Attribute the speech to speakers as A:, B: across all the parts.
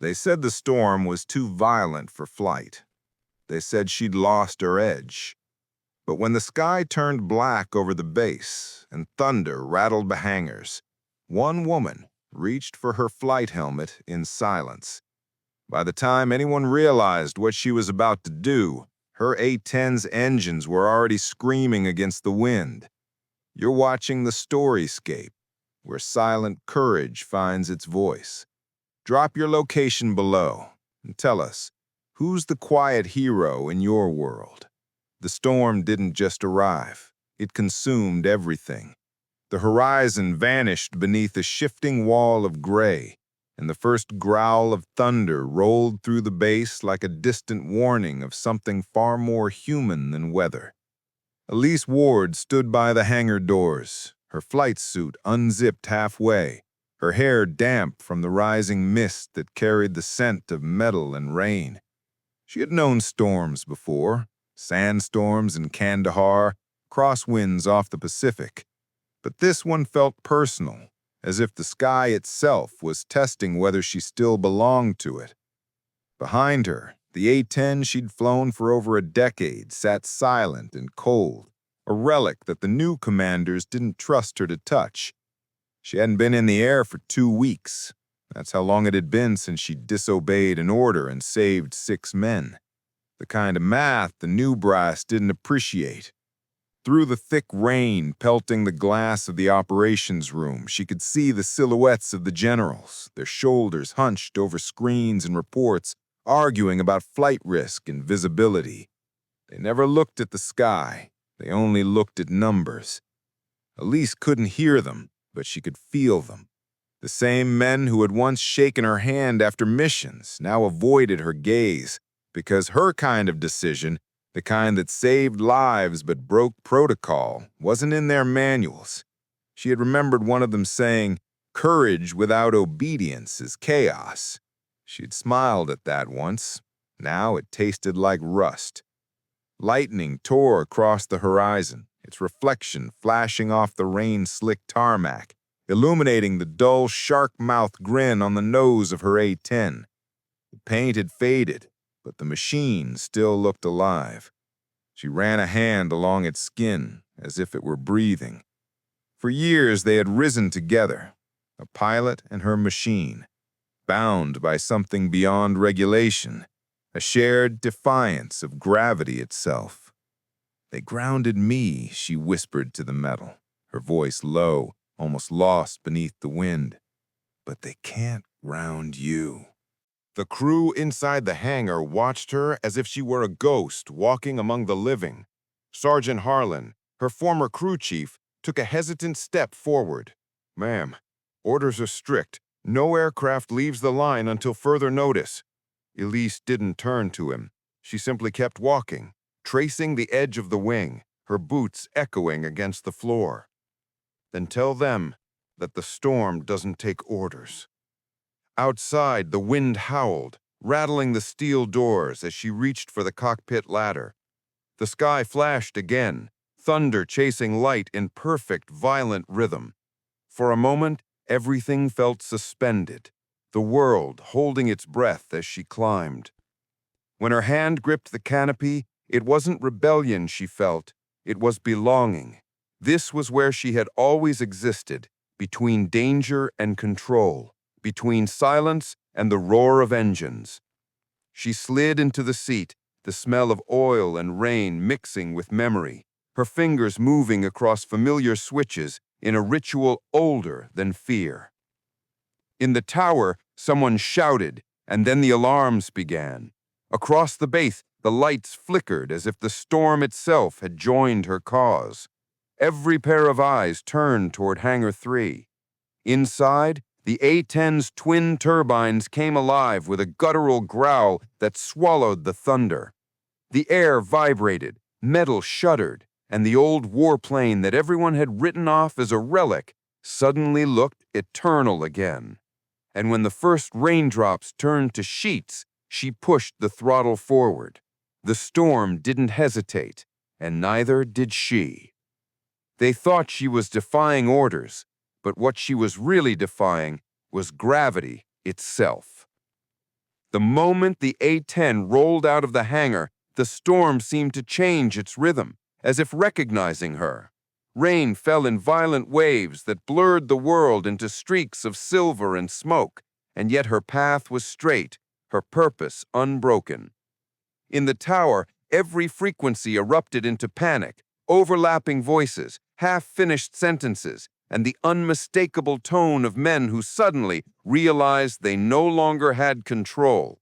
A: They said the storm was too violent for flight. They said she'd lost her edge. But when the sky turned black over the base and thunder rattled the hangars, one woman reached for her flight helmet in silence. By the time anyone realized what she was about to do, her A-10's engines were already screaming against the wind. You're watching the Story Scape, where silent courage finds its voice. Drop your location below and tell us, who's the quiet hero in your world? The storm didn't just arrive. It consumed everything. The horizon vanished beneath a shifting wall of gray, and the first growl of thunder rolled through the base like a distant warning of something far more human than weather. Elise Ward stood by the hangar doors, her flight suit unzipped halfway, her hair damp from the rising mist that carried the scent of metal and rain. She had known storms before, sandstorms in Kandahar, crosswinds off the Pacific. But this one felt personal, as if the sky itself was testing whether she still belonged to it. Behind her, the A-10 she'd flown for over a decade sat silent and cold, a relic that the new commanders didn't trust her to touch. She hadn't been in the air for 2 weeks. That's how long it had been since she disobeyed an order and saved 6 men. The kind of math the new brass didn't appreciate. Through the thick rain pelting the glass of the operations room, she could see the silhouettes of the generals, their shoulders hunched over screens and reports, arguing about flight risk and visibility. They never looked at the sky. They only looked at numbers. Elise couldn't hear them, but she could feel them. The same men who had once shaken her hand after missions now avoided her gaze, because her kind of decision, the kind that saved lives but broke protocol, wasn't in their manuals. She had remembered one of them saying, "Courage without obedience is chaos." She'd smiled at that once. Now it tasted like rust. Lightning tore across the horizon, its reflection flashing off the rain-slicked tarmac, illuminating the dull shark-mouth grin on the nose of her A-10. The paint had faded, but the machine still looked alive. She ran a hand along its skin, as if it were breathing. For years they had risen together, a pilot and her machine, bound by something beyond regulation, a shared defiance of gravity itself. "They grounded me," she whispered to the metal, her voice low, almost lost beneath the wind. "But they can't ground you." The crew inside the hangar watched her as if she were a ghost walking among the living. Sergeant Harlan, her former crew chief, took a hesitant step forward. "Ma'am, orders are strict. No aircraft leaves the line until further notice." Elise didn't turn to him. She simply kept walking, tracing the edge of the wing, her boots echoing against the floor. "Then tell them that the storm doesn't take orders." Outside, the wind howled, rattling the steel doors as she reached for the cockpit ladder. The sky flashed again, thunder chasing light in perfect, violent rhythm. For a moment, everything felt suspended, the world holding its breath as she climbed. When her hand gripped the canopy, it wasn't rebellion she felt, it was belonging. This was where she had always existed, between danger and control, between silence and the roar of engines. She slid into the seat, the smell of oil and rain mixing with memory, her fingers moving across familiar switches in a ritual older than fear. In the tower, someone shouted, and then the alarms began. Across the base, the lights flickered as if the storm itself had joined her cause. Every pair of eyes turned toward Hangar 3. Inside, the A-10's twin turbines came alive with a guttural growl that swallowed the thunder. The air vibrated, metal shuddered, and the old warplane that everyone had written off as a relic suddenly looked eternal again. And when the first raindrops turned to sheets, she pushed the throttle forward. The storm didn't hesitate, and neither did she. They thought she was defying orders, but what she was really defying was gravity itself.
B: The moment the A-10 rolled out of the hangar, the storm seemed to change its rhythm, as if recognizing her. Rain fell in violent waves that blurred the world into streaks of silver and smoke, and yet her path was straight, her purpose unbroken. In the tower, every frequency erupted into panic, overlapping voices, half-finished sentences, and the unmistakable tone of men who suddenly realized they no longer had control.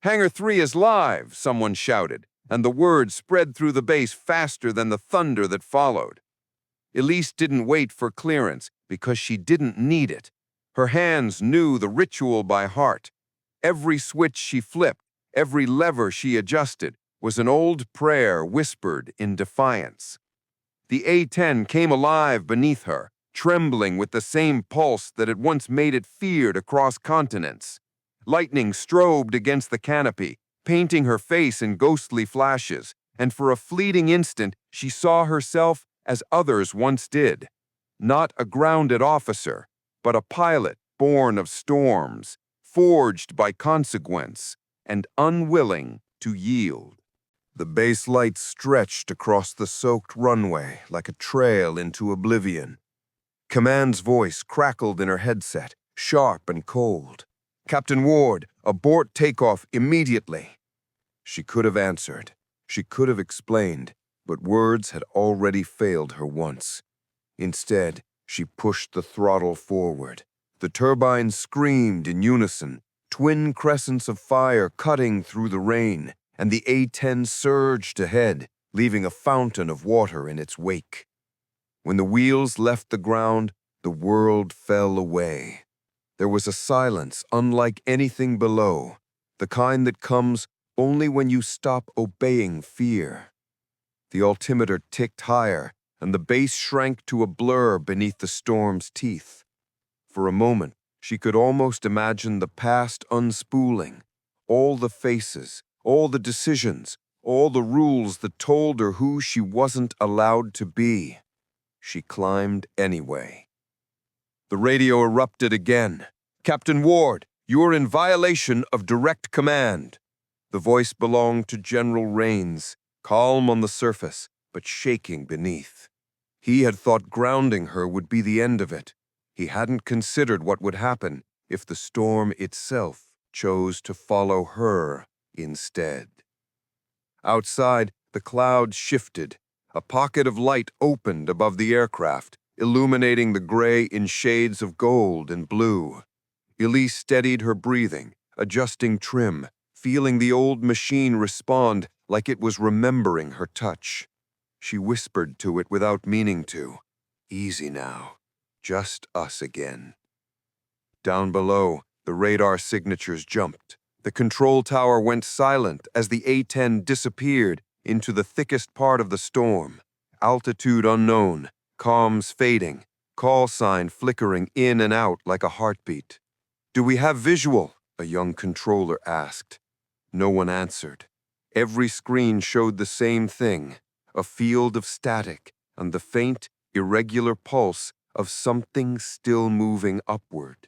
B: "Hangar 3 is live," someone shouted, and the word spread through the base faster than the thunder that followed. Elise didn't wait for clearance because she didn't need it. Her hands knew the ritual by heart. Every switch she flipped, every lever she adjusted, was an old prayer whispered in defiance. The A-10 came alive beneath her, trembling with the same pulse that had once made it feared across continents. Lightning strobed against the canopy, painting her face in ghostly flashes, and for a fleeting instant she saw herself as others once did. Not a grounded officer, but a pilot born of storms, forged by consequence, and unwilling to yield. The base lights stretched across the soaked runway like a trail into oblivion. Command's voice crackled in her headset, sharp and cold. "Captain Ward, abort takeoff immediately." She could have answered. She could have explained, but words had already failed her once. Instead, she pushed the throttle forward. The turbines screamed in unison, twin crescents of fire cutting through the rain, and the A-10 surged ahead, leaving a fountain of water in its wake. When the wheels left the ground, the world fell away. There was a silence unlike anything below, the kind that comes only when you stop obeying fear. The altimeter ticked higher, and the base shrank to a blur beneath the storm's teeth. For a moment, she could almost imagine the past unspooling, all the faces, all the decisions, all the rules that told her who she wasn't allowed to be. She climbed anyway. The radio erupted again. "Captain Ward, you are in violation of direct command." The voice belonged to General Rains, calm on the surface, but shaking beneath. He had thought grounding her would be the end of it. He hadn't considered what would happen if the storm itself chose to follow her instead. Outside, the clouds shifted. A pocket of light opened above the aircraft, illuminating the gray in shades of gold and blue. Elise steadied her breathing, adjusting trim, feeling the old machine respond like it was remembering her touch. She whispered to it without meaning to. "Easy now. Just us again." Down below, the radar signatures jumped. The control tower went silent as the A-10 disappeared into the thickest part of the storm. Altitude unknown, comms fading, call sign flickering in and out like a heartbeat. "Do we have visual?" a young controller asked. No one answered. Every screen showed the same thing, a field of static and the faint, irregular pulse of something still moving upward.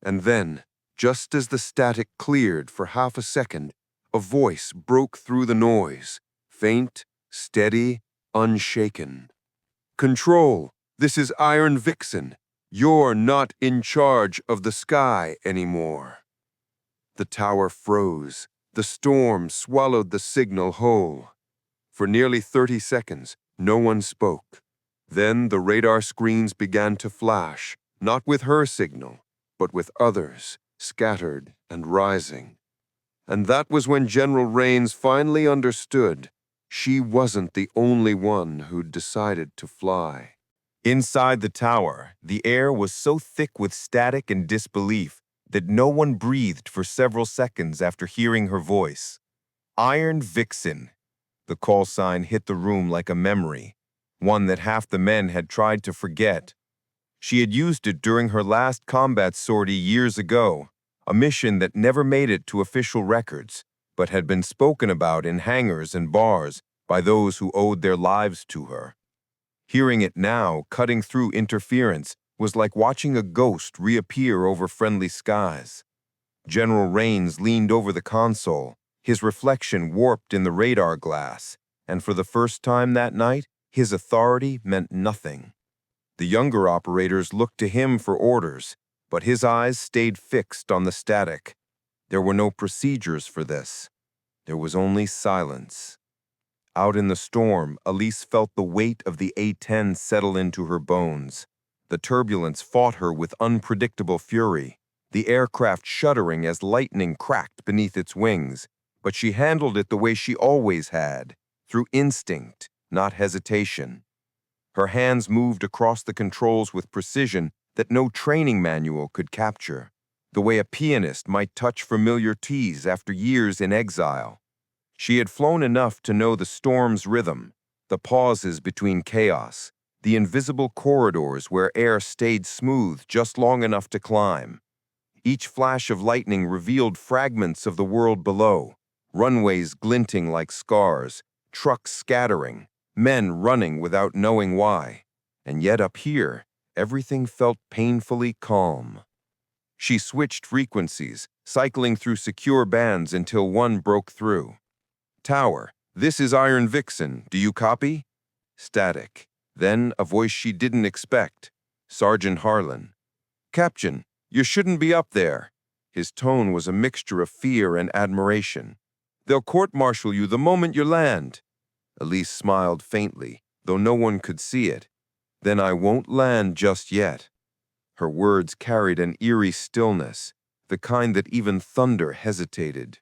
B: And then, just as the static cleared for half a second, a voice broke through the noise, faint, steady, unshaken. "Control, this is Iron Vixen. You're not in charge of the sky anymore." The tower froze. The storm swallowed the signal whole. For nearly 30 seconds, no one spoke. Then the radar screens began to flash, not with her signal, but with others, scattered and rising. And that was when General Rains finally understood she wasn't the only one who'd decided to fly.
A: Inside the tower, the air was so thick with static and disbelief that no one breathed for several seconds after hearing her voice. Iron Vixen. The call sign hit the room like a memory, one that half the men had tried to forget. She had used it during her last combat sortie years ago, a mission that never made it to official records, but had been spoken about in hangars and bars by those who owed their lives to her. Hearing it now, cutting through interference, was like watching a ghost reappear over friendly skies.
B: General Rains leaned over the console, his reflection warped in the radar glass, and for the first time that night, his authority meant nothing. The younger operators looked to him for orders, but his eyes stayed fixed on the static. There were no procedures for this. There was only silence. Out in the storm, Elise felt the weight of the A-10 settle into her bones. The turbulence fought her with unpredictable fury, the aircraft shuddering as lightning cracked beneath its wings. But she handled it the way she always had, through instinct, not hesitation. Her hands moved across the controls with precision that no training manual could capture, the way a pianist might touch familiar keys after years in exile. She had flown enough to know the storm's rhythm, the pauses between chaos, the invisible corridors where air stayed smooth just long enough to climb. Each flash of lightning revealed fragments of the world below, runways glinting like scars, trucks scattering, men running without knowing why. And yet up here, everything felt painfully calm. She switched frequencies, cycling through secure bands until one broke through. Tower, this is Iron Vixen, do you copy? Static. Then a voice she didn't expect. Sergeant Harlan. Captain, you shouldn't be up there. His tone was a mixture of fear and admiration. They'll court-martial you the moment you land. Elise smiled faintly, though no one could see it. Then I won't land just yet. Her words carried an eerie stillness, the kind that even thunder hesitated.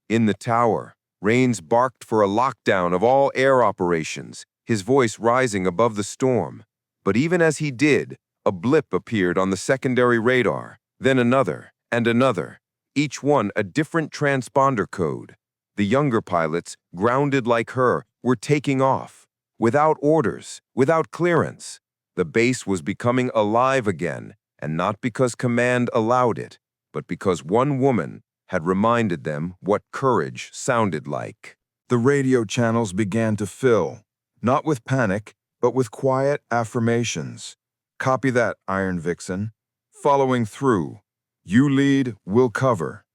B: In the tower, Rains barked for a lockdown of all air operations, his voice rising above the storm. But even as he did, a blip appeared on the secondary radar, then another and another, each one a different transponder code. The younger pilots, grounded like her, were taking off, without orders, without clearance. The base was becoming alive again, and not because command allowed it, but because one woman had reminded them what courage sounded like.
A: The radio channels began to fill, not with panic, but with quiet affirmations. Copy that, Iron Vixen. Following through. You lead, we'll cover.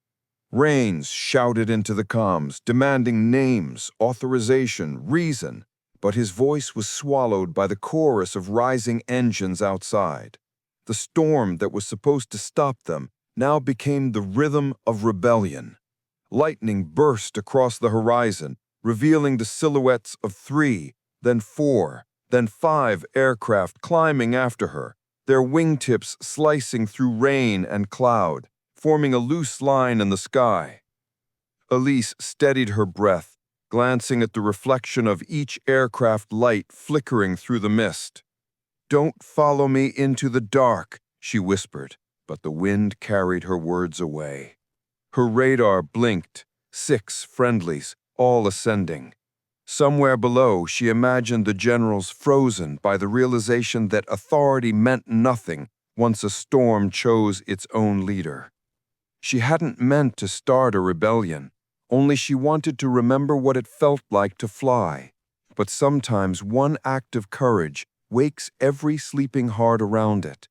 A: Rains shouted into the comms, demanding names, authorization, reason, but his voice was swallowed by the chorus of rising engines outside. The storm that was supposed to stop them now became the rhythm of rebellion. Lightning burst across the horizon, revealing the silhouettes of 3, then 4, then 5 aircraft climbing after her, their wingtips slicing through rain and cloud, forming a loose line in the sky. Elise steadied her breath, glancing at the reflection of each aircraft light flickering through the mist. Don't follow me into the dark, she whispered, but the wind carried her words away. Her radar blinked, 6 friendlies, all ascending. Somewhere below, she imagined the generals frozen by the realization that authority meant nothing once a storm chose its own leader. She hadn't meant to start a rebellion, only she wanted to remember what it felt like to fly. But sometimes one act of courage wakes every sleeping heart around it.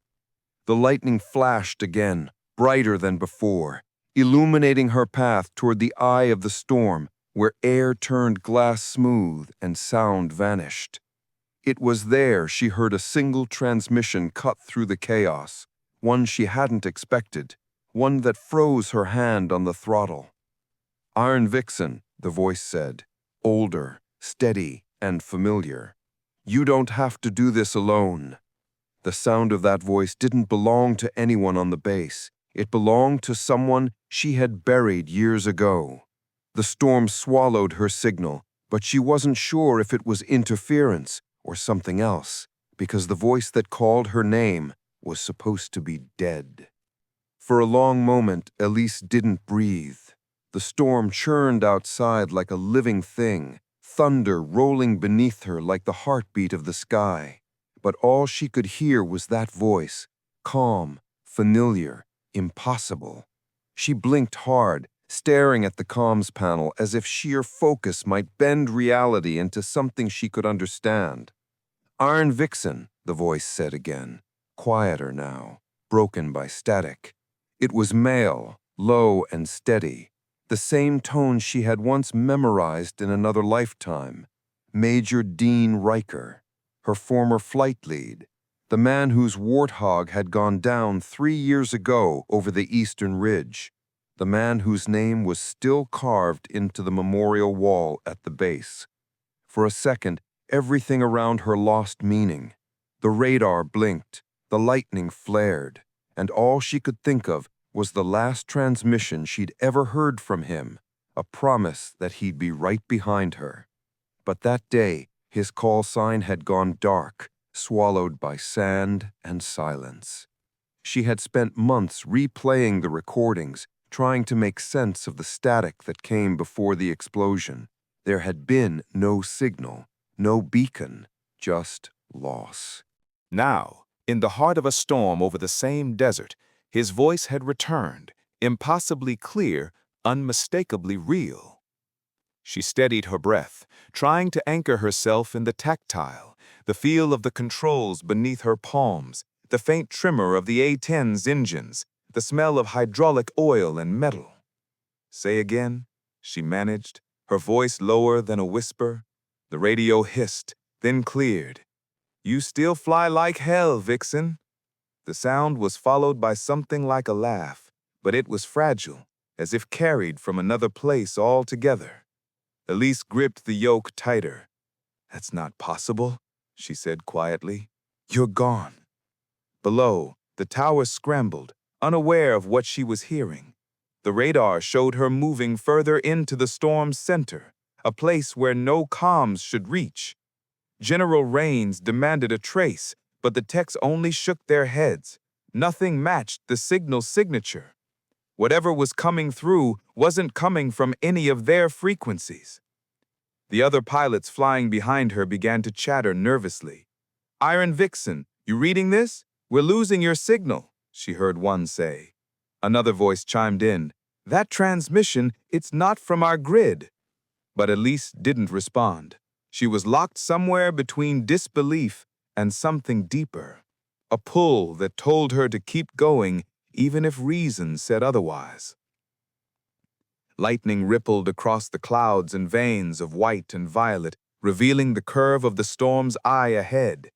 A: The lightning flashed again, brighter than before, illuminating her path toward the eye of the storm, where air turned glass smooth and sound vanished. It was there she heard a single transmission cut through the chaos, one she hadn't expected, one that froze her hand on the throttle. Iron Vixen, the voice said, older, steady, and familiar. You don't have to do this alone. The sound of that voice didn't belong to anyone on the base. It belonged to someone she had buried years ago. The storm swallowed her signal, but she wasn't sure if it was interference or something else, because the voice that called her name was supposed to be dead. For a long moment, Elise didn't breathe. The storm churned outside like a living thing, thunder rolling beneath her like the heartbeat of the sky. But all she could hear was that voice, calm, familiar, impossible. She blinked hard, staring at the comms panel as if sheer focus might bend reality into something she could understand. Iron Vixen, the voice said again, quieter now, broken by static. It was male,
B: low and steady, the same tone she had once memorized in another lifetime. Major Dean Riker, her former flight lead, the man whose warthog had gone down 3 years ago over the eastern ridge, the man whose name was still carved into the memorial wall at the base. For a second, everything around her lost meaning. The radar blinked, the lightning flared, and all she could think of was the last transmission she'd ever heard from him, a promise that he'd be right behind her. But that day, his call sign had gone dark, swallowed by sand and silence. She had spent months replaying the recordings, trying to make sense of the static that came before the explosion. There had been no signal, no beacon, just loss.
C: Now, in the heart of a storm over the same desert, his voice had returned, impossibly clear, unmistakably real. She steadied her breath, trying to anchor herself in the tactile, the feel of the controls beneath her palms, the faint tremor of the A-10's engines, the smell of hydraulic oil and metal. "Say again," she managed, her voice lower than a whisper. The radio hissed, then cleared. "You still fly like hell, Vixen." The sound was followed by something like a laugh, but it was fragile, as if carried from another place altogether. Elise gripped the yoke tighter. "That's not possible," she said quietly. "You're gone." Below, the tower scrambled, unaware of what she was hearing. The radar showed her moving further into the storm's center, a place where no comms should reach. General Rains demanded a trace, but the techs only shook their heads. Nothing matched the signal's signature. Whatever was coming through wasn't coming from any of their frequencies. The other pilots flying behind her began to chatter nervously. "Iron Vixen, you reading this? We're losing your signal," she heard one say. Another voice chimed in, "That transmission, it's not from our grid." But Elise didn't respond. She was locked somewhere between disbelief and something deeper, a pull that told her to keep going even if reason said otherwise. Lightning rippled across the clouds in veins of white and violet, revealing the curve of the storm's eye ahead.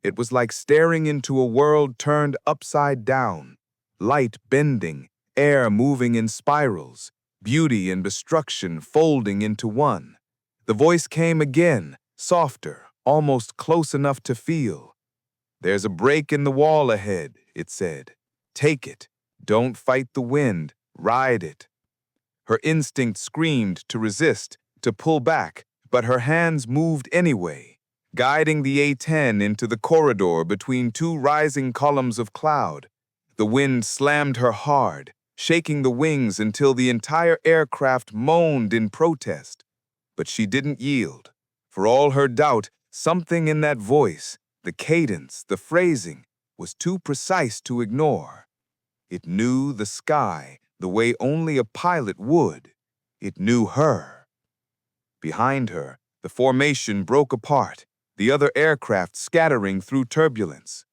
C: It was like staring into a world turned upside down, light bending, air moving in spirals, beauty and destruction folding into one. The voice came again, softer, almost close enough to feel. "There's a break in the wall ahead," it said. "Take it. Don't fight the wind. Ride it." Her instinct screamed to resist, to pull back, but her hands moved anyway, guiding the A-10 into the corridor between two rising columns of cloud. The wind slammed her hard, shaking the wings until the entire aircraft moaned in protest. But she didn't yield. For all her doubt, something in that voice, the cadence, the phrasing, was too precise to ignore. It knew the sky the way only a pilot would. It knew her. Behind her, the formation broke apart, the other aircraft scattering through turbulence.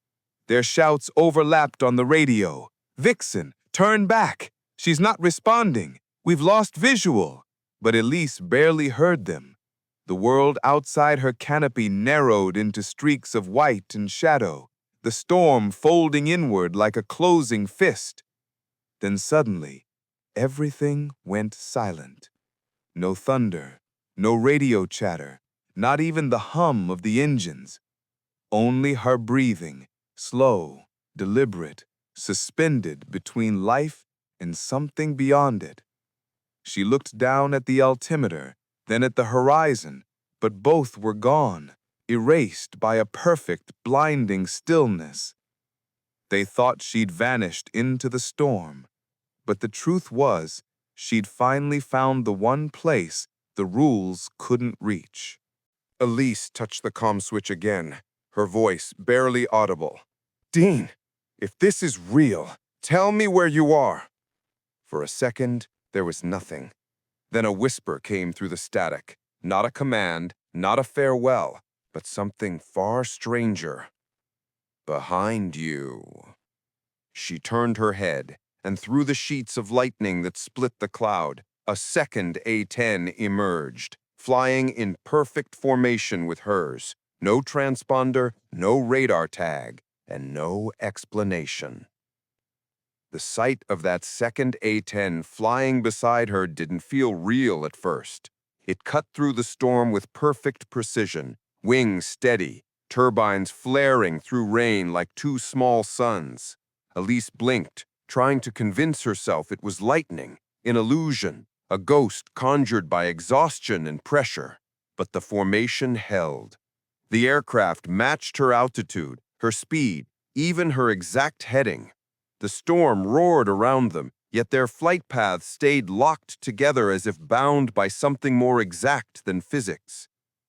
C: Their shouts overlapped on the radio. "Vixen, turn back! She's not responding! We've lost visual!" But Elise barely heard them. The world outside her canopy narrowed into streaks of white and shadow, the storm folding inward like a closing fist. Then suddenly, everything went silent. No thunder, no radio chatter, not even the hum of the engines. Only her breathing, slow, deliberate, suspended between life and something beyond it. She looked down at the altimeter, then at the horizon, but both were gone, erased by a perfect, blinding stillness. They thought she'd vanished into the storm, but the truth was, she'd finally found the one place the rules couldn't reach.
B: Elise touched the comm switch again, her voice barely audible. "Dean, if this is real, tell me where you are." For a second, there was nothing. Then a whisper came through the static, not a command, not a farewell, but something far stranger. "Behind you." She turned her head, and through the sheets of lightning that split the cloud, a second A-10 emerged, flying in perfect formation with hers. No transponder, no radar tag, and no explanation. The sight of that second A-10 flying beside her didn't feel real at first. It cut through the storm with perfect precision, wings steady, turbines flaring through rain like two small suns. Elise blinked, trying to convince herself it was lightning, an illusion, a ghost conjured by exhaustion and pressure. But the formation held. The aircraft matched her altitude, her speed, even her exact heading. The storm roared around them, yet their flight paths stayed locked together as if bound by something more exact than physics.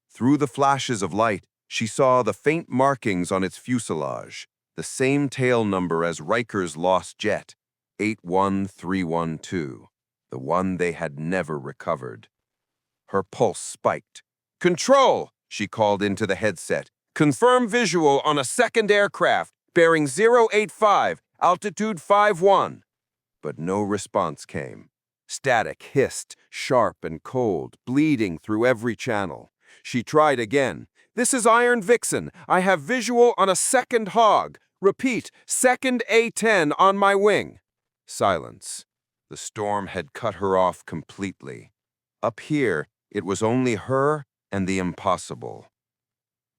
B: Through the flashes of light, she saw the faint markings on its fuselage, the same tail number as Riker's lost jet, 81312, the one they had never recovered. Her pulse spiked. "Control!" she called into the headset. "Confirm visual on a second aircraft, bearing 085, altitude 51. But no response came. Static hissed, sharp and cold, bleeding through every channel. She tried again. "This is Iron Vixen. I have visual on a second hog. Repeat, second A-10 on my wing." Silence. The storm had cut her off completely. Up here, it was only her and the impossible.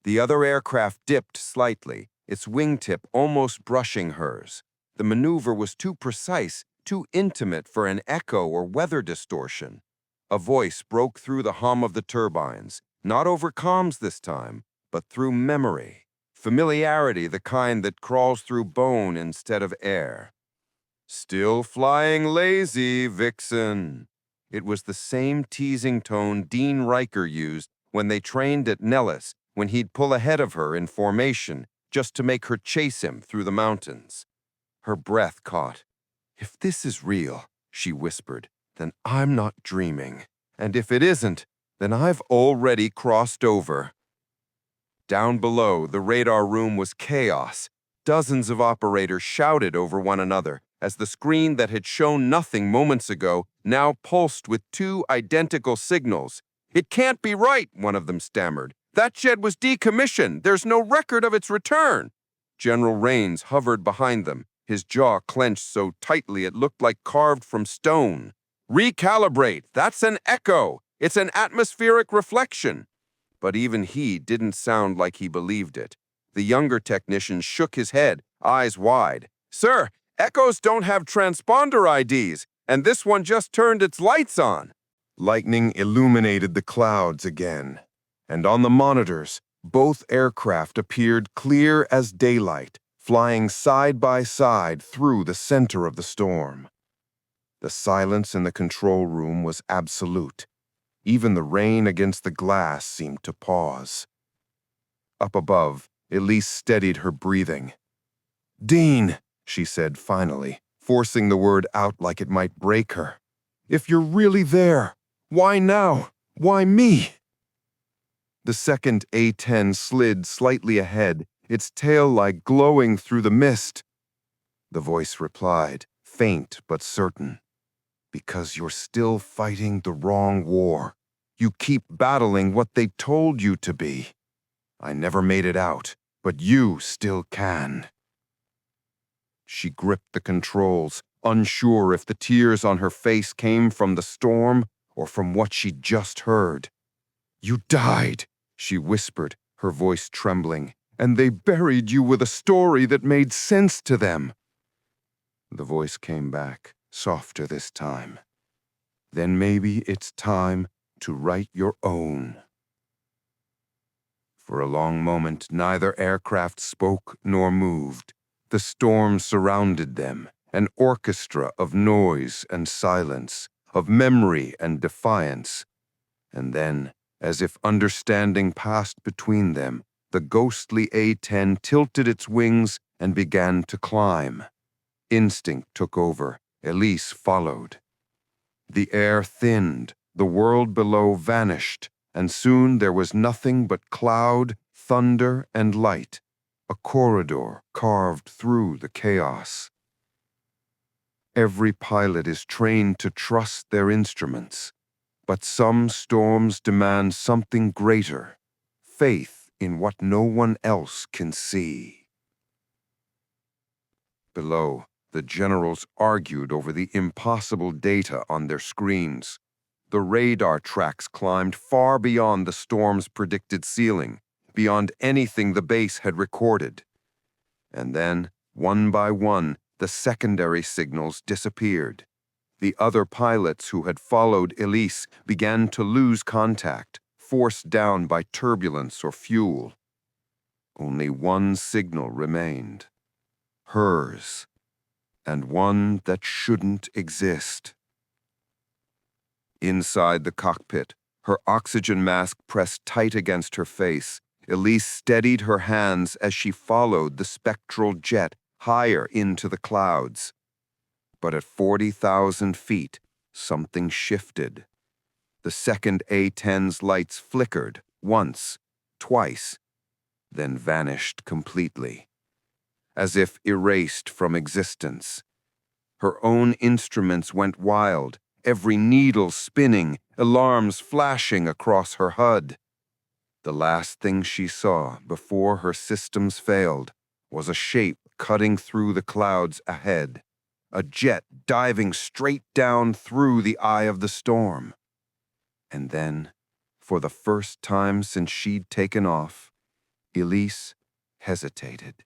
B: The other aircraft dipped slightly, its wingtip almost brushing hers. The maneuver was too precise, too intimate for an echo or weather distortion. A voice broke through the hum of the turbines, not over comms this time, but through memory. Familiarity, the kind that crawls through bone instead of air. "Still flying lazy, Vixen." It was the same teasing tone Dean Riker used when they trained at Nellis, when he'd pull ahead of her in formation just to make her chase him through the mountains. Her breath caught. "If this is real," she whispered, "then I'm not dreaming. And if it isn't, then I've already crossed over." Down below, the radar room was chaos. Dozens of operators shouted over one another as the screen that had shown nothing moments ago now pulsed with two identical signals. "It can't be right," one of them stammered. "That jet was decommissioned. There's no record of its return." General Rains hovered behind them, his jaw clenched so tightly it looked like carved from stone. "Recalibrate. That's an echo. It's an atmospheric reflection." But even he didn't sound like he believed it. The younger technician shook his head, eyes wide. "Sir, echoes don't have transponder IDs, and this one just turned its lights on." Lightning illuminated the clouds again, and on the monitors, both aircraft appeared clear as daylight, flying side by side through the center of the storm. The silence in the control room was absolute. Even the rain against the glass seemed to pause. Up above, Elise steadied her breathing. "Dean," she said finally, forcing the word out like it might break her. "If you're really there, why now? Why me?" The second A-10 slid slightly ahead, its tail light glowing through the mist. The voice replied, faint but certain. "Because you're still fighting the wrong war. You keep battling what they told you to be. I never made it out, but you still can." She gripped the controls, unsure if the tears on her face came from the storm or from what she'd just heard. "You died," she whispered, her voice trembling, "and they buried you with a story that made sense to them." The voice came back, softer this time. "Then maybe it's time to write your own." For a long moment, neither aircraft spoke nor moved. The storm surrounded them, an orchestra of noise and silence, of memory and defiance. And then, as if understanding passed between them, the ghostly A-10 tilted its wings and began to climb. Instinct took over. Elise followed. The air thinned, the world below vanished, and soon there was nothing but cloud, thunder, and light, a corridor carved through the chaos. Every pilot is trained to trust their instruments, but some storms demand something greater, faith in what no one else can see. Below, the generals argued over the impossible data on their screens. The radar tracks climbed far beyond the storm's predicted ceiling, beyond anything the base had recorded. And then, one by one, the secondary signals disappeared. The other pilots who had followed Elise began to lose contact, forced down by turbulence or fuel. Only one signal remained. Hers, and one that shouldn't exist. Inside the cockpit, her oxygen mask pressed tight against her face, Elise steadied her hands as she followed the spectral jet higher into the clouds. But at 40,000 feet, something shifted. The second A-10's lights flickered once, twice, then vanished completely, as if erased from existence. Her own instruments went wild, every needle spinning, alarms flashing across her HUD. The last thing she saw before her systems failed was a shape cutting through the clouds ahead, a jet diving straight down through the eye of the storm. And then, for the first time since she'd taken off, Elise hesitated.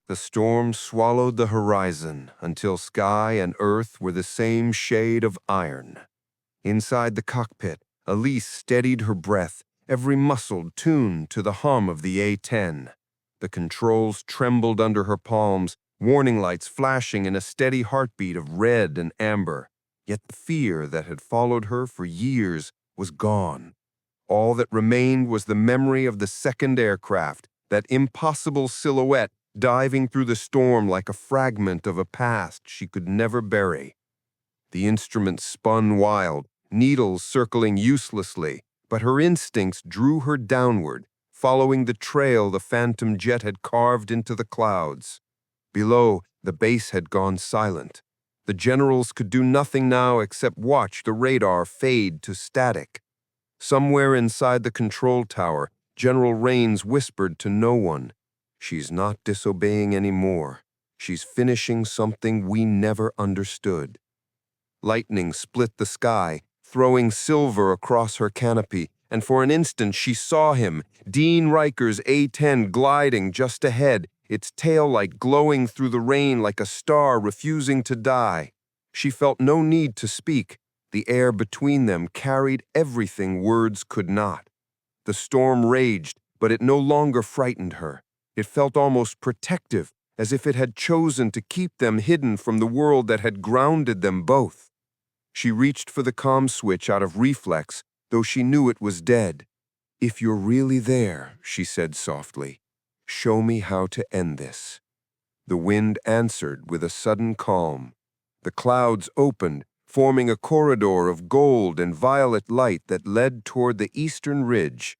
B: The storm swallowed the horizon until sky and earth were the same shade of iron. Inside the cockpit, Elise steadied her breath, every muscle tuned to the hum of the A-10. The controls trembled under her palms, warning lights flashing in a steady heartbeat of red and amber. Yet the fear that had followed her for years was gone. All that remained was the memory of the second aircraft, that impossible silhouette diving through the storm like a fragment of a past she could never bury. The instrument spun wild, needles circling uselessly, but her instincts drew her downward, following the trail the phantom jet had carved into the clouds. Below, the base had gone silent. The generals could do nothing now except watch the radar fade to static. Somewhere inside the control tower, General Rains whispered to no one, "She's not disobeying anymore. She's finishing something we never understood." Lightning split the sky, throwing silver across her canopy, and for an instant she saw him, Dean Riker's A-10 gliding just ahead, its tail light glowing through the rain like a star refusing to die. She felt no need to speak. The air between them carried everything words could not. The storm raged, but it no longer frightened her. It felt almost protective, as if it had chosen to keep them hidden from the world that had grounded them both. She reached for the comm switch out of reflex, though she knew it was dead. "If you're really there," she said softly, "show me how to end this." The wind answered with a sudden calm. The clouds opened, forming a corridor of gold and violet light that led toward the eastern ridge.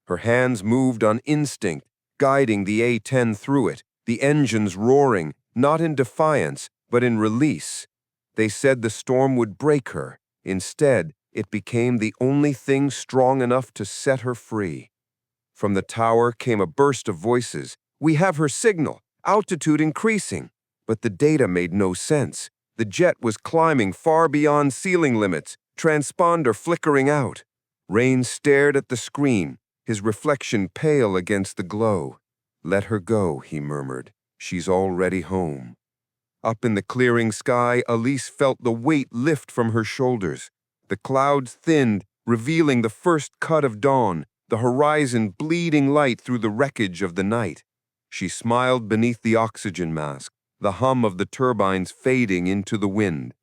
B: Her hands moved on instinct, guiding the A-10 through it, the engines roaring, not in defiance, but in release. They said the storm would break her. Instead, it became the only thing strong enough to set her free. From the tower came a burst of voices. "We have her signal, altitude increasing." But the data made no sense. The jet was climbing far beyond ceiling limits, transponder flickering out. Rain stared at the screen, his reflection pale against the glow. "Let her go," he murmured. "She's already home." Up in the clearing sky, Elise felt the weight lift from her shoulders. The clouds thinned, revealing the first cut of dawn, the horizon bleeding light through the wreckage of the night. She smiled beneath the oxygen mask, the hum of the turbines fading into the wind.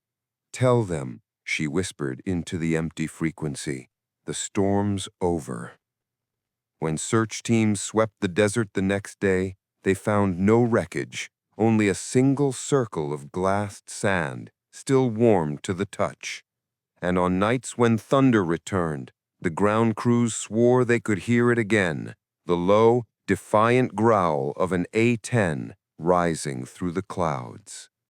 B: "Tell them," she whispered into the empty frequency, "the storm's over." When search teams swept the desert the next day, they found no wreckage, only a single circle of glassed sand, still warm to the touch. And on nights when thunder returned, the ground crews swore they could hear it again, the low, defiant growl of an A-10 rising through the clouds.